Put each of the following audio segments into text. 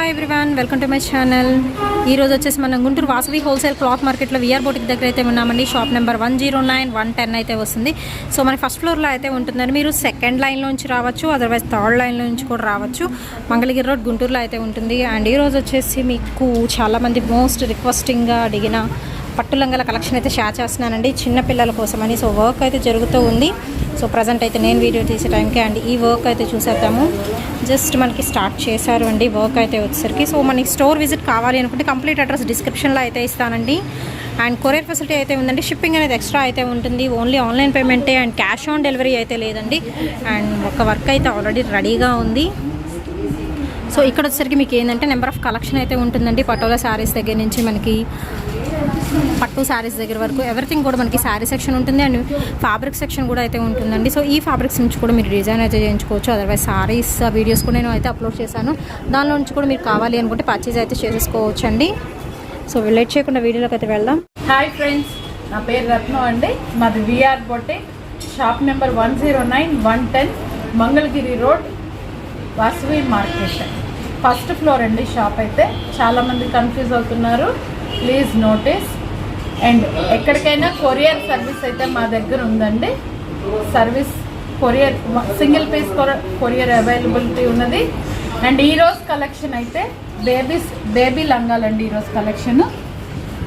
Hi everyone, welcome to my channel. ఈరోజు వచ్చేసి మనం గుంటూరు వాసవి హోల్సేల్ క్లాత్ మార్కెట్లో విఆర్ బోటిక్ దగ్గర అయితే ఉన్నామండి. షాప్ నెంబర్ 109 110 అయితే వస్తుంది. సో మనకి ఫస్ట్ ఫ్లోర్లో అయితే ఉంటుందండి. మీరు సెకండ్ లైన్లో నుంచి రావచ్చు, అదర్వైజ్ థర్డ్ లైన్లో నుంచి కూడా రావచ్చు. మంగళగిరి రోడ్ గుంటూరులో అయితే ఉంటుంది. అండ్ ఈరోజు వచ్చేసి మీకు చాలామంది మోస్ట్ రిక్వెస్టింగ్గా అడిగిన పట్టు లంగాల కలెక్షన్ అయితే షేర్ చేస్తున్నానండి, చిన్నపిల్లల కోసమని. సో వర్క్ అయితే జరుగుతూ ఉంది. సో ప్రజెంట్ అయితే నేను వీడియో తీసే టైంకి అండ్ ఈ వర్క్ అయితే చూసేద్దాము. జస్ట్ మనకి స్టార్ట్ చేశారు అండి వర్క్ అయితే వచ్చేసరికి. సో మనకి స్టోర్ విజిట్ కావాలి అనుకుంటే కంప్లీట్ అడ్రస్ డిస్క్రిప్షన్లో అయితే ఇస్తానండి. అండ్ కొరియర్ ఫెసిలిటీ అయితే ఉందండి. షిప్పింగ్ అనేది ఎక్స్ట్రా అయితే ఉంటుంది. ఓన్లీ ఆన్లైన్ పేమెంటే అండ్ క్యాష్ ఆన్ డెలివరీ అయితే లేదండి. అండ్ ఒక వర్క్ అయితే ఆల్రెడీ రెడీగా ఉంది. సో ఇక్కడ వచ్చేసరికి మీకు ఏంటంటే నెంబర్ ఆఫ్ కలెక్షన్ అయితే ఉంటుందండి. పటోలా శారీస్ దగ్గర నుంచి మనకి పట్టు శారీస్ దగ్గర వరకు ఎవ్రీథింగ్ కూడా మనకి శారీ సెక్షన్ ఉంటుంది అండ్ ఫ్యాబ్రిక్ సెక్షన్ కూడా అయితే ఉంటుందండి. సో ఈ ఫ్యాబ్రిక్స్ నుంచి కూడా మీరు డిజైన్ అయితే చేయించుకోవచ్చు. అదర్వైజ్ శారీస్ వీడియోస్ కూడా నేను అయితే అప్లోడ్ చేశాను. దానిలో నుంచి కూడా మీరు కావాలి అనుకుంటే పర్చేజ్ అయితే చేసేసుకోవచ్చు అండి. సో లేట్ చేయకుండా వీడియోలోకి అయితే వెళ్దాం. హాయ్ ఫ్రెండ్స్, నా పేరు రత్నం అండి. మాది VR boutique, shop number 109 110 Mangalagiri road, Vasavi market, first floor అండి. షాప్ అయితే చాలామంది కన్ఫ్యూజ్ అవుతున్నారు, ప్లీజ్ నోటీస్. అండ్ ఎక్కడికైనా కొరియర్ సర్వీస్ అయితే మా దగ్గర ఉందండి. Service courier single piece courier availability ఉన్నది. అండ్ ఈరోజు కలెక్షన్ అయితే బేబీ లంగాలండి. ఈరోజు కలెక్షన్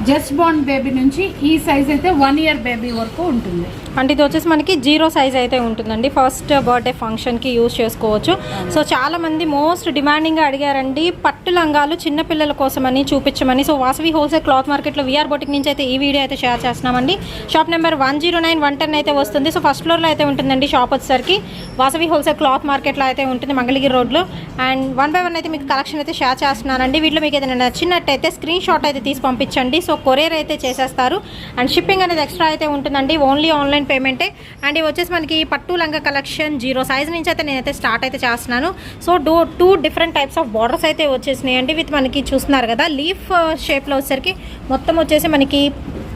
జస్ట్ బాండ్ బేబీ నుంచి ఈ సైజ్ అయితే 1 year బేబీ వరకు ఉంటుంది. అంటే ఇది వచ్చేసి మనకి 0 సైజ్ అయితే ఉంటుందండి. ఫస్ట్ బర్త్డే ఫంక్షన్కి యూజ్ చేసుకోవచ్చు. సో చాలామంది మోస్ట్ డిమాండింగ్గా అడిగారండి పట్టు లంగాలు చిన్నపిల్లల కోసమని చూపించమని. సో వాసవి హోల్సేల్ క్లాత్ మార్కెట్లో విఆర్ బొటిక్ నుంచి అయితే ఈ వీడియో అయితే షేర్ చేస్తున్నామండి. షాప్ నెంబర్ 109 110 అయితే వస్తుంది. సో ఫస్ట్ ఫ్లోర్లో అయితే ఉంటుందండి. షాప్ వచ్చేసరికి వాసవి హోల్సేల్ క్లాత్ మార్కెట్లో అయితే ఉంటుంది మంగళగిరి రోడ్లో. అండ్ 1 by 1 అయితే మీకు కలెక్షన్ అయితే షేర్ చేస్తున్నానండి. వీటిలో మీకు ఏదైనా నచ్చినట్టయితే స్క్రీన్ షాట్ అయితే తీసి పంపించండి. సో కొరియర్ అయితే చేసేస్తారు అండ్ షిప్పింగ్ అనేది ఎక్స్ట్రా అయితే ఉంటుందండి. ఓన్లీ ఆన్లైన్ పేమెంటే. అండ్ ఇవి వచ్చేసి మనకి పట్టు లంగా కలెక్షన్ 0 సైజ్ నుంచి అయితే నేనైతే స్టార్ట్ అయితే చేస్తున్నాను. So 2 different types of borders అయితే వచ్చేసినాయి అండి. విత్ మనకి చూస్తున్నారు కదా లీఫ్ షేప్లో వచ్చేసరికి మొత్తం వచ్చేసి మనకి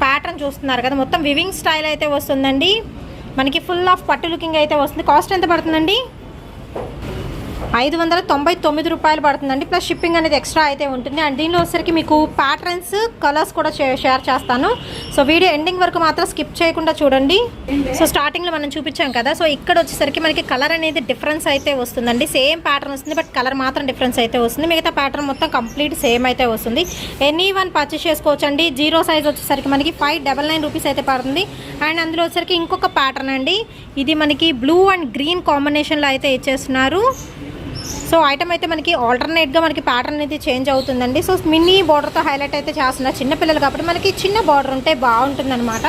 ప్యాటర్న్ చూస్తున్నారు కదా, మొత్తం వివింగ్ స్టైల్ అయితే వస్తుందండి. మనకి ఫుల్ ఆఫ్ పట్టు లుకింగ్ అయితే వస్తుంది. కాస్ట్ ఎంత పడుతుందండి? 599 రూపాయలు పడుతుందండి. ప్లస్ షిప్పింగ్ అనేది ఎక్స్ట్రా అయితే ఉంటుంది. అండ్ దీనిలో వచ్చేసరికి మీకు ప్యాటర్న్స్ కలర్స్ కూడా షేర్ చేస్తాను. సో వీడియో ఎండింగ్ వరకు మాత్రం స్కిప్ చేయకుండా చూడండి. సో స్టార్టింగ్లో మనం చూపించాం కదా, సో ఇక్కడ వచ్చేసరికి మనకి కలర్ అనేది డిఫరెన్స్ అయితే వస్తుందండి. సేమ్ ప్యాటర్న్ వస్తుంది, బట్ కలర్ మాత్రం డిఫరెన్స్ అయితే వస్తుంది. మిగతా ప్యాటర్న్ మొత్తం కంప్లీట్ సేమ్ అయితే వస్తుంది. ఎనీ వన్ పర్చేస్ చేసుకోవచ్చు అండి. 0 సైజ్ వచ్చేసరికి మనకి 599 రూపీస్ అయితే పడుతుంది. అండ్ అందులో వచ్చేసరికి ఇంకొక ప్యాటర్న్ అండి. ఇది మనకి బ్లూ అండ్ గ్రీన్ కాంబినేషన్లో అయితే ఇచ్చేస్తున్నారు. సో ఐటమ్ అయితే మనకి ఆల్టర్నేట్గా మనకి ప్యాటర్న్ అయితే చేంజ్ అవుతుందండి. సో మినీ బార్డర్తో హైలైట్ అయితే చేస్తున్నారు. చిన్నపిల్లలు కాబట్టి మనకి చిన్న బార్డర్ ఉంటే బాగుంటుంది అనమాట.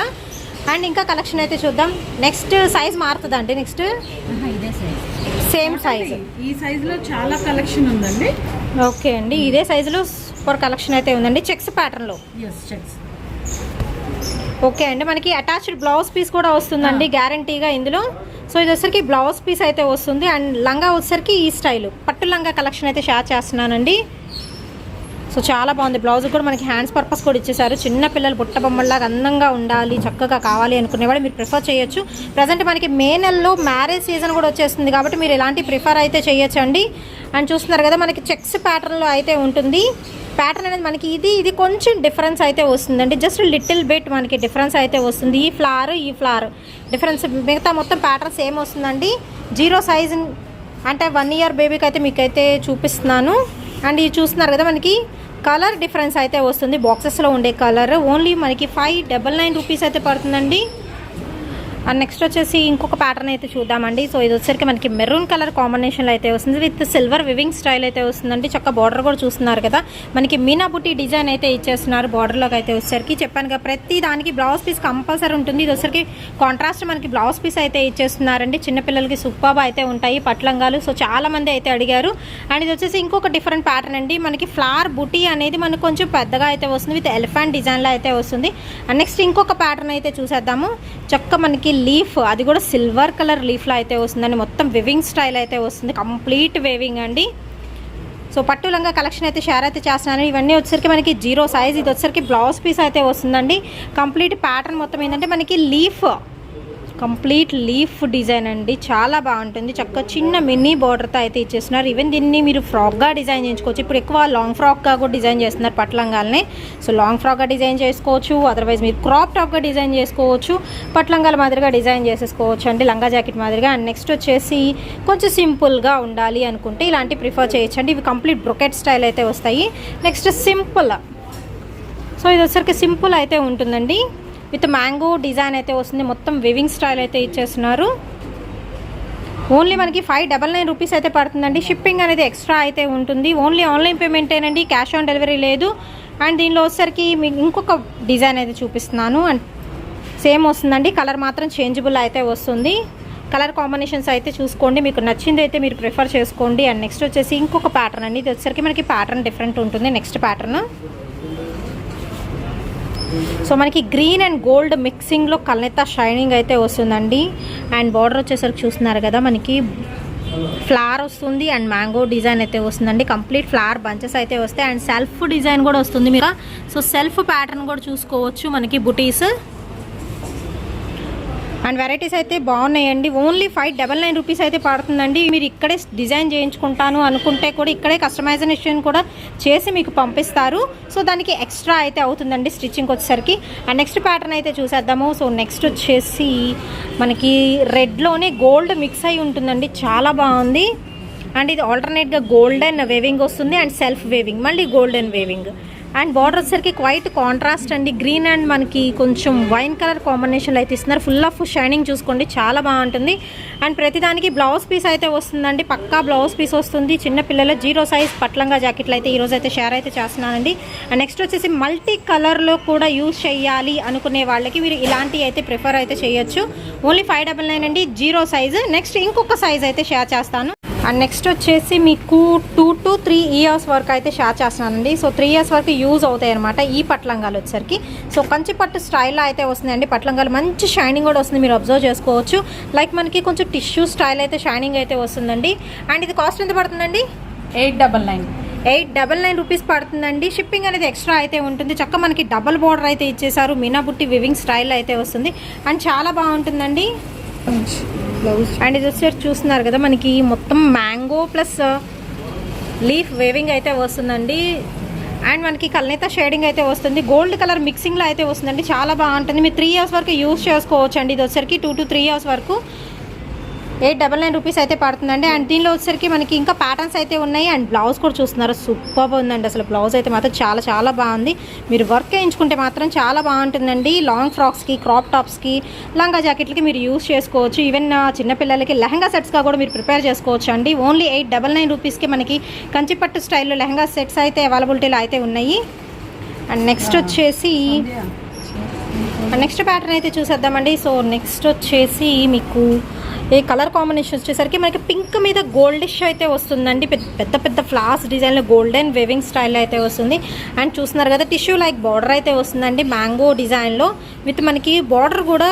అండ్ ఇంకా కలెక్షన్ అయితే చూద్దాం. నెక్స్ట్ సైజ్ మారుతుందండి. నెక్స్ట్ ఇదే సైజ్, సేమ్ సైజ్. ఈ సైజులో చాలా కలెక్షన్ ఉందండి. ఓకే అండి, ఇదే సైజులో సూపర్ కలెక్షన్ అయితే ఉందండి. చెక్స్ ప్యాటర్న్లో. చెక్స్. ఓకే అండి, మనకి అటాచ్డ్ బ్లౌజ్ పీస్ కూడా వస్తుందండి గ్యారంటీగా ఇందులో. సో ఇది వచ్చేసరికి బ్లౌజ్ పీస్ అయితే వస్తుంది. అండ్ లంగా వచ్చేసరికి ఈ స్టైల్ పట్టు లంగా కలెక్షన్ అయితే షేర్ చేస్తున్నానండి. సో చాలా బాగుంది. బ్లౌజ్ కూడా మనకి హ్యాండ్స్ పర్పస్ కూడా ఇచ్చేసారు. చిన్న పిల్లలు బుట్ట బొమ్మల్లాగా అందంగా ఉండాలి, చక్కగా కావాలి అనుకునేవాడు మీరు ప్రిఫర్ చేయొచ్చు. ప్రజెంట్ మనకి మే నెలలో మ్యారేజ్ సీజన్ కూడా వచ్చేస్తుంది కాబట్టి మీరు ఎలాంటి ప్రిఫర్ అయితే చేయొచ్చు అండి. అండ్ చూస్తున్నారు కదా మనకి చెక్స్ ప్యాటర్న్లో అయితే ఉంటుంది. ప్యాటర్న్ అనేది మనకి ఇది కొంచెం డిఫరెన్స్ అయితే వస్తుందండి. జస్ట్ లిటిల్ బిట్ మనకి డిఫరెన్స్ అయితే వస్తుంది. ఈ ఫ్లవర్ డిఫరెన్స్, మిగతా మొత్తం ప్యాటర్న్ సేమ్ వస్తుందండి. 0 సైజ్ అంటే 1 year బేబీకి అయితే మీకైతే చూపిస్తున్నాను. అండ్ ఇది చూస్తున్నారు కదా మనకి కలర్ డిఫరెన్స్ అయితే వస్తుంది. బాక్సెస్లో ఉండే కలర్ ఓన్లీ మనకి 599 రూపీస్ అయితే పడుతుందండి. అండ్ నెక్స్ట్ వచ్చేసి ఇంకొక ప్యాటర్న్ అయితే చూద్దామండి. సో ఇది వచ్చేసరికి మనకి మెరూన్ కలర్ కాంబినేషన్లో అయితే వస్తుంది. విత్ సిల్వర్ వివింగ్ స్టైల్ అయితే వస్తుందండి. చక్క బార్డర్ కూడా చూస్తున్నారు కదా, మనకి మీనా బుట్టి డిజైన్ అయితే ఇచ్చేస్తున్నారు. బార్డర్లోకి అయితే వచ్చేసరికి చెప్పాను కదా ప్రతి దానికి బ్లౌజ్ పీస్ కంపల్సరీ ఉంటుంది. ఇది వచ్చేసరికి కాంట్రాస్ట్ మనకి బ్లౌజ్ పీస్ అయితే ఇచ్చేస్తున్నారండి. చిన్నపిల్లలకి సూపర్బ్ అయితే ఉంటాయి పట్లంగాలు. సో చాలా మంది అయితే అడిగారు. అండ్ ఇది వచ్చేసి ఇంకొక డిఫరెంట్ ప్యాటర్న్ అండి. మనకి ఫ్లవర్ బుట్టి అనేది మనకు కొంచెం పెద్దగా అయితే వస్తుంది. విత్ ఎలిఫెంట్ డిజైన్లో అయితే వస్తుంది. అండ్ నెక్స్ట్ ఇంకొక ప్యాటర్న్ అయితే చూసేద్దాము. చక్క మనకి లీఫ్, అది కూడా సిల్వర్ కలర్ లీఫ్లో అయితే వస్తుందండి. మొత్తం వివింగ్ స్టైల్ అయితే వస్తుంది, కంప్లీట్ వేవింగ్ అండి. సో పట్టు లంగా కలెక్షన్ అయితే షేర్ అయితే చేస్తున్నాను. ఇవన్నీ వచ్చేసరికి మనకి 0 సైజ్. ఇది వచ్చేసరికి బ్లౌజ్ పీస్ అయితే వస్తుందండి. కంప్లీట్ ప్యాటర్న్ మొత్తం ఏంటంటే మనకి లీఫ్ కంప్లీట్ లీఫ్ డిజైన్ అండి, చాలా బాగుంటుంది. చక్కగా చిన్న మినీ బార్డర్తో అయితే ఇచ్చేస్తున్నారు. ఈవెన్ దీన్ని మీరు ఫ్రాక్గా డిజైన్ చేయించుకోవచ్చు. ఇప్పుడు ఎక్కువ లాంగ్ ఫ్రాక్గా కూడా డిజైన్ చేస్తున్నారు పట్లంగాల్ని. సో లాంగ్ ఫ్రాక్గా డిజైన్ చేసుకోవచ్చు, అదర్వైజ్ మీరు క్రాప్ టాప్గా డిజైన్ చేసుకోవచ్చు, పట్లంగాల మాదిరిగా డిజైన్ చేసేసుకోవచ్చు అండి, లంగా జాకెట్ మాదిరిగా. అండ్ నెక్స్ట్ వచ్చేసి కొంచెం సింపుల్గా ఉండాలి అనుకుంటే ఇలాంటి ప్రిఫర్ చేయొచ్చు అండి. ఇవి కంప్లీట్ బ్రొకెట్ స్టైల్ అయితే వస్తాయి. నెక్స్ట్ సింపుల్, సో ఇది వచ్చరికి సింపుల్ అయితే ఉంటుందండి, విత్ మ్యాంగో డిజైన్ అయితే వస్తుంది. మొత్తం వివింగ్ స్టైల్ అయితే ఇచ్చేస్తున్నారు. ఓన్లీ మనకి 599 రూపీస్ అయితే పడుతుందండి. షిప్పింగ్ అనేది ఎక్స్ట్రా అయితే ఉంటుంది. ఓన్లీ ఆన్లైన్ పేమెంటేనండి, క్యాష్ ఆన్ డెలివరీ లేదు. అండ్ దీనిలో వచ్చేసరికి మీకు ఇంకొక డిజైన్ అయితే చూపిస్తున్నాను. అండ్ సేమ్ వస్తుందండి, కలర్ మాత్రం చేంజబుల్ అయితే వస్తుంది. కలర్ కాంబినేషన్స్ అయితే చూసుకోండి, మీకు నచ్చింది అయితే మీరు ప్రిఫర్ చేసుకోండి. అండ్ నెక్స్ట్ వచ్చేసి ఇంకొక ప్యాటర్న్ అండి. ఇది వచ్చేసరికి మనకి ప్యాటర్న్ డిఫరెంట్ ఉంటుంది. నెక్స్ట్ ప్యాటర్న్, సో మనకి గ్రీన్ అండ్ గోల్డ్ మిక్సింగ్లో కల్నేత షైనింగ్ అయితే వస్తుందండి. అండ్ బార్డర్ వచ్చేసరికి చూస్తున్నారు కదా, మనకి ఫ్లవర్ వస్తుంది అండ్ మ్యాంగో డిజైన్ అయితే వస్తుందండి. కంప్లీట్ ఫ్లవర్ బంచెస్ అయితే వస్తాయి. అండ్ సెల్ఫ్ డిజైన్ కూడా వస్తుంది మీరు. సో సెల్ఫ్ ప్యాటర్న్ కూడా చూసుకోవచ్చు మనకి బుటీస్. అండ్ వెరైటీస్ అయితే బాగున్నాయండి. ఓన్లీ 599 రూపీస్ అయితే పడుతుందండి. మీరు ఇక్కడే డిజైన్ చేయించుకుంటాను అనుకుంటే కూడా ఇక్కడే కస్టమైజేషన్ కూడా చేసి మీకు పంపిస్తారు. సో దానికి ఎక్స్ట్రా అయితే అవుతుందండి స్టిచ్చింగ్ వచ్చేసరికి. అండ్ నెక్స్ట్ ప్యాటర్న్ అయితే చూసేద్దాము. సో నెక్స్ట్ వచ్చేసి మనకి రెడ్లోనే గోల్డ్ మిక్స్ అయి ఉంటుందండి, చాలా బాగుంది. అండ్ ఇది ఆల్టర్నేట్గా గోల్డెన్ వేవింగ్ వస్తుంది అండ్ సెల్ఫ్ వేవింగ్, మళ్ళీ గోల్డెన్ వేవింగ్. అండ్ బార్డర్ వచ్చేసరికి క్వైట్ కాంట్రాస్ట్ అండి, గ్రీన్ అండ్ మనకి కొంచెం వైన్ కలర్ కాంబినేషన్లో అయితే ఇస్తున్నారు. ఫుల్ ఆఫ్ షైనింగ్ చూసుకోండి, చాలా బాగుంటుంది. అండ్ ప్రతిదానికి బ్లౌజ్ పీస్ అయితే వస్తుందండి, పక్కా బ్లౌజ్ పీస్ వస్తుంది. చిన్న పిల్లల 0 సైజ్ పట్లంగా జాకెట్లు అయితే ఈరోజు అయితే షేర్ అయితే చేస్తున్నానండి. అండ్ నెక్స్ట్ వచ్చేసి మల్టీ కలర్లో కూడా యూజ్ చేయాలి అనుకునే వాళ్ళకి మీరు ఇలాంటివి అయితే ప్రిఫర్ అయితే చేయొచ్చు. ఓన్లీ 599 అండి, 0 సైజు. నెక్స్ట్ ఇంకొక సైజ్ అయితే షేర్ చేస్తాను. అండ్ నెక్స్ట్ వచ్చేసి మీకు 2 to 3 ఇయర్స్ వరకు అయితే షేర్ చేస్తున్నానండి. సో 3 ఇయర్స్ వరకు యూజ్ అవుతాయి అనమాట ఈ పట్లంగాలు వచ్చేసరికి. సో కంచి పట్టు స్టైల్లో అయితే వస్తుందండి పట్లంగాలు, మంచి షైనింగ్ కూడా వస్తుంది, మీరు అబ్జర్వ్ చేసుకోవచ్చు. లైక్ మనకి కొంచెం టిష్యూ స్టైల్ అయితే షైనింగ్ అయితే వస్తుందండి. అండ్ ఇది కాస్ట్ ఎంత పడుతుందండి? 899 రూపీస్ పడుతుందండి. షిప్పింగ్ అనేది ఎక్స్ట్రా అయితే ఉంటుంది. చక్క మనకి డబల్ బోర్డర్ అయితే ఇచ్చేసారు, మీనా బుట్టి వివింగ్ స్టైల్ అయితే వస్తుంది. అండ్ చాలా బాగుంటుందండి. అండ్ ఇది వచ్చేసి చూస్తున్నారు కదా, మనకి మొత్తం మ్యాంగో ప్లస్ లీఫ్ వేవింగ్ అయితే వస్తుందండి. అండ్ మనకి కల్నేత షేడింగ్ అయితే వస్తుంది, గోల్డ్ కలర్ మిక్సింగ్లో అయితే వస్తుందండి, చాలా బాగుంటుంది. మీరు 3 ఇయర్స్ వరకు యూజ్ చేసుకోవచ్చు అండి. ఇది వచ్చేసరికి 2 to 3 ఇయర్స్ వరకు 899 రూపీస్ అయితే పడుతుందండి. అండ్ దీనిలో వచ్చేసరికి మనకి ఇంకా ప్యాటర్న్స్ అయితే ఉన్నాయి. అండ్ బ్లౌజ్ కూడా చూస్తున్నారు, సూపర్ ఉందండి అసలు. బ్లౌజ్ అయితే మాత్రం చాలా చాలా బాగుంది. మీరు వర్క్ వేయించుకుంటే మాత్రం చాలా బాగుంటుందండి. లాంగ్ ఫ్రాక్స్కి, క్రాప్ టాప్స్కి, లంగా జాకెట్లకి మీరు యూజ్ చేసుకోవచ్చు. ఈవెన్ చిన్నపిల్లలకి లెహంగా సెట్స్గా కూడా మీరు ప్రిపేర్ చేసుకోవచ్చు అండి. ఓన్లీ 899 రూపీస్కి మనకి కంచిపట్టు స్టైల్లో లెహంగా సెట్స్ అయితే అవైలబిలిటీలో అయితే ఉన్నాయి. అండ్ నెక్స్ట్ వచ్చేసి నెక్స్ట్ ప్యాటర్న్ అయితే చూసేద్దామండి. సో నెక్స్ట్ వచ్చేసి మీకు ఈ కలర్ కాంబినేషన్ వచ్చేసరికి మనకి పింక్ మీద గోల్డిష్ అయితే వస్తుందండి. పెద్ద పెద్ద ఫ్లవర్స్ డిజైన్లో గోల్డెన్ వేవింగ్ స్టైల్లో అయితే వస్తుంది. అండ్ చూస్తున్నారు కదా, టిష్యూ లైక్ బార్డర్ అయితే వస్తుందండి మ్యాంగో డిజైన్లో. విత్ మనకి బార్డర్ కూడా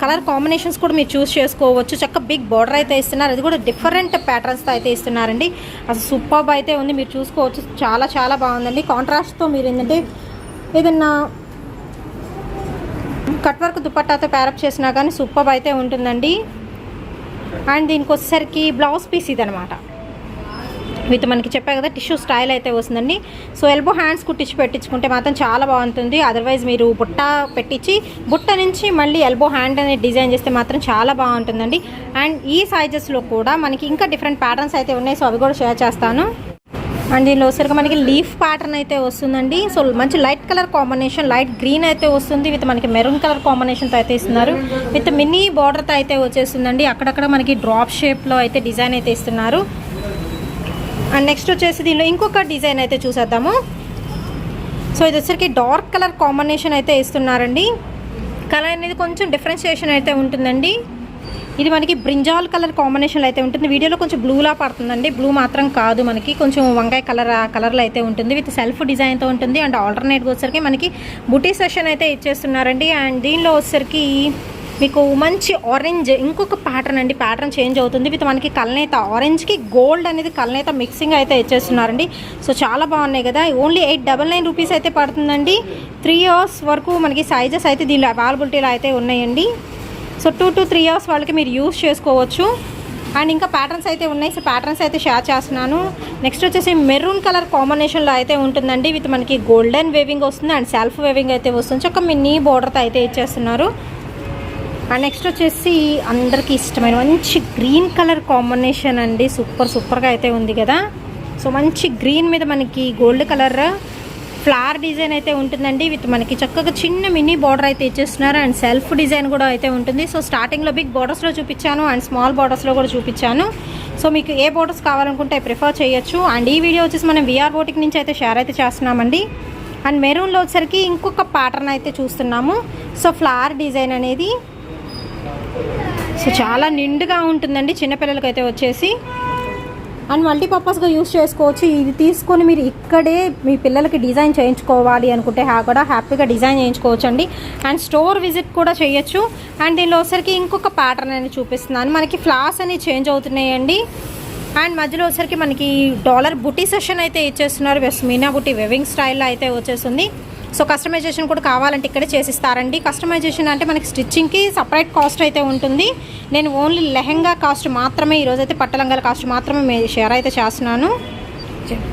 కలర్ కాంబినేషన్స్ కూడా మీరు చూస్ చేసుకోవచ్చు. చక్క బిగ్ బార్డర్ అయితే ఇస్తున్నారు, అది కూడా డిఫరెంట్ ప్యాటర్న్స్తో అయితే ఇస్తున్నారండి. అసలు సూపర్బ్ అయితే ఉంది, మీరు చూసుకోవచ్చు. చాలా చాలా బాగుందండి. కాంట్రాస్ట్తో మీరు ఏంటంటే ఏదన్నా కట్ వర్క్ దుపట్టాతో ప్యారప్ చేసినా కానీ సూపర్బ్ అయితే ఉంటుందండి. అండ్ దీనికి వచ్చేసరికి బ్లౌజ్ పీస్ ఇది అనమాట, విత్ మనకి చెప్పా కదా టిష్యూ స్టైల్ అయితే వస్తుందండి. సో ఎల్బో హ్యాండ్స్ కుట్టించి పెట్టించుకుంటే మాత్రం చాలా బాగుంటుంది. అదర్వైజ్ మీరు బుట్ట పెట్టించి బుట్ట నుంచి మళ్ళీ ఎల్బో హ్యాండ్ అనేది డిజైన్ చేస్తే మాత్రం చాలా బాగుంటుందండి. అండ్ ఈ సైజెస్లో కూడా మనకి ఇంకా డిఫరెంట్ ప్యాటర్న్స్ అయితే ఉన్నాయి, సో అవి కూడా షేర్ చేస్తాను. అండ్ దీనిలో వచ్చేసరికి మనకి లీఫ్ ప్యాటర్న్ అయితే వస్తుందండి. సో మంచి light colour combination, light green అయితే వస్తుంది, విత్ మనకి మెరూన్ కలర్ కాంబినేషన్తో అయితే ఇస్తున్నారు. విత్ మినీ బార్డర్తో అయితే వచ్చేస్తుందండి. అక్కడక్కడ మనకి డ్రాప్ షేప్లో అయితే డిజైన్ అయితే ఇస్తున్నారు. అండ్ నెక్స్ట్ వచ్చేసి దీనిలో ఇంకొక డిజైన్ అయితే చూసేద్దాము. సో ఇది వచ్చేసరికి డార్క్ కలర్ కాంబినేషన్ అయితే ఇస్తున్నారండి. కలర్ అనేది కొంచెం డిఫరెన్షియేషన్ అయితే ఉంటుందండి. ఇది మనకి బ్రింజాల్ కలర్ కాంబినేషన్లో అయితే ఉంటుంది. వీడియోలో కొంచెం బ్లూలా పడుతుందండి, బ్లూ మాత్రం కాదు, మనకి కొంచెం వంకాయ కలర్ ఆ కలర్లో అయితే ఉంటుంది. విత్ సెల్ఫ్ డిజైన్తో ఉంటుంది. అండ్ ఆల్టర్నేట్గా వచ్చేసరికి మనకి బుటీ సెషన్ అయితే ఇచ్చేస్తున్నారండి. అండ్ దీనిలో వచ్చేసరికి మీకు మంచి ఆరెంజ్ ఇంకొక ప్యాటర్న్ అండి, ప్యాటర్న్ చేంజ్ అవుతుంది. విత్ మనకి కల్నేత ఆరెంజ్కి గోల్డ్ అనేది కల్నేత మిక్సింగ్ అయితే ఇచ్చేస్తున్నారండి. సో చాలా బాగున్నాయి కదా. ఓన్లీ 899 రూపీస్ అయితే పడుతుందండి. 3 ఇయర్స్ వరకు మనకి సైజెస్ అయితే దీనిలో అవైలబిలిటీలో అయితే ఉన్నాయండి. సో 2 to 3 అవర్స్ వాళ్ళకి మీరు యూస్ చేసుకోవచ్చు. అండ్ ఇంకా ప్యాటర్న్స్ అయితే ఉన్నాయి. సో ప్యాటర్న్స్ అయితే షేర్ చేస్తున్నాను. నెక్స్ట్ వచ్చేసి మెరూన్ కలర్ కాంబినేషన్లో అయితే ఉంటుందండి. విత్ మనకి గోల్డెన్ వేవింగ్ వస్తుంది అండ్ సెల్ఫ్ వేవింగ్ అయితే వస్తుంది. ఒక మినీ బోర్డర్తో అయితే ఇచ్చేస్తున్నారు. అండ్ నెక్స్ట్ వచ్చేసి అందరికీ ఇష్టమైన మంచి గ్రీన్ కలర్ కాంబినేషన్ అండి. సూపర్గా అయితే ఉంది కదా. సో మంచి గ్రీన్ మీద మనకి గోల్డ్ కలర్ ఫ్లవర్ డిజైన్ అయితే ఉంటుందండి. విత్ మనకి చక్కగా చిన్న మినీ బార్డర్ అయితే ఇచ్చేస్తున్నారు అండ్ సెల్ఫ్ డిజైన్ కూడా అయితే ఉంటుంది. సో స్టార్టింగ్లో బిగ్ బార్డర్స్లో చూపించాను అండ్ స్మాల్ బార్డర్స్లో కూడా చూపించాను. సో మీకు ఏ బార్డర్స్ కావాలనుకుంటే ప్రిఫర్ చేయొచ్చు. అండ్ ఈ వీడియో వచ్చేసి మనం విఆర్ బోటిక్ నుంచి అయితే షేర్ అయితే చేస్తున్నామండి. అండ్ మెరూన్లో వచ్చేసరికి ఇంకొక ప్యాటర్న్ అయితే చూస్తున్నాము. సో ఫ్లవర్ డిజైన్ అనేది సో చాలా నిండుగా ఉంటుందండి చిన్నపిల్లలకి అయితే వచ్చేసి. అండ్ మల్టీపర్పస్గా యూస్ చేసుకోవచ్చు. ఇది తీసుకొని మీరు ఇక్కడే మీ పిల్లలకి డిజైన్ చేయించుకోవాలి అనుకుంటే కూడా హ్యాపీగా డిజైన్ చేయించుకోవచ్చు అండి. అండ్ స్టోర్ విజిట్ కూడా చేయొచ్చు. అండ్ దీనిలో వచ్చరికి ఇంకొక ప్యాటర్న్ అనేది చూపిస్తున్నాను. మనకి ఫ్లవర్స్ అనేవి చేంజ్ అవుతున్నాయండి. అండ్ మధ్యలో వచ్చరికి మనకి డాలర్ బుటీ సెషన్ అయితే ఇచ్చేస్తున్నారు. మీనా బుటీ వెవింగ్ స్టైల్లో అయితే వచ్చేస్తుంది. సో కస్టమైజేషన్ కూడా కావాలంటే ఇక్కడే చేసిస్తారండి. కస్టమైజేషన్ అంటే మనకి స్టిచ్చింగ్కి సపరేట్ కాస్ట్ అయితే ఉంటుంది. నేను ఓన్లీ లెహెంగా కాస్ట్ మాత్రమే ఈరోజైతే పట్టలంగాల కాస్ట్ మాత్రమే షేర్ అయితే చేస్తున్నాను.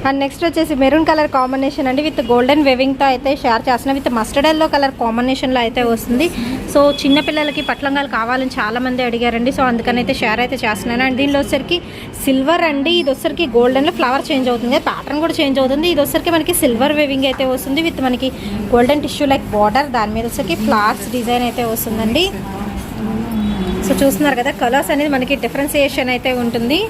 అండ్ నెక్స్ట్ వచ్చేసి మెరూన్ కలర్ కాంబినేషన్ అండి. విత్ గోల్డెన్ వేవింగ్తో అయితే షేర్ చేస్తున్నాను. విత్ మస్టర్డ్ ఎల్లో కలర్ కాంబినేషన్లో అయితే వస్తుంది. సో చిన్నపిల్లలకి పట్లంగాలు కావాలని చాలామంది అడిగారండి. సో అందుకని అయితే షేర్ అయితే చేస్తున్నాను. అండ్ దీనిలో వచ్చరికి సిల్వర్ అండి. ఇది వచ్చరికి గోల్డెన్లో ఫ్లవర్ చేంజ్ అవుతుంది, ప్యాటర్న్ కూడా చేంజ్ అవుతుంది. ఇది వచ్చరికి మనకి సిల్వర్ వేవింగ్ అయితే వస్తుంది. విత్ మనకి గోల్డెన్ టిష్యూ లైక్ బార్డర్, దాని మీద వచ్చరికి ఫ్లవర్స్ డిజైన్ అయితే వస్తుందండి. సో చూస్తున్నారు కదా, కలర్స్ అనేది మనకి డిఫరెన్సియేషన్ అయితే ఉంటుంది.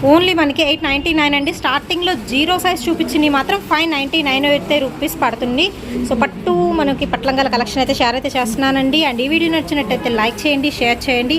ఓన్లీ మనకి 899 అండి. స్టార్టింగ్లో 0 సైజ్ చూపించింది మాత్రం 599 అయితే రూపీస్ పడుతుంది. సో పట్టు మనకి పట్లంగాల కలెక్షన్ అయితే షేర్ అయితే చేస్తున్నానండి. అండ్ ఈ వీడియో నచ్చినట్టయితే లైక్ చేయండి, షేర్ చేయండి.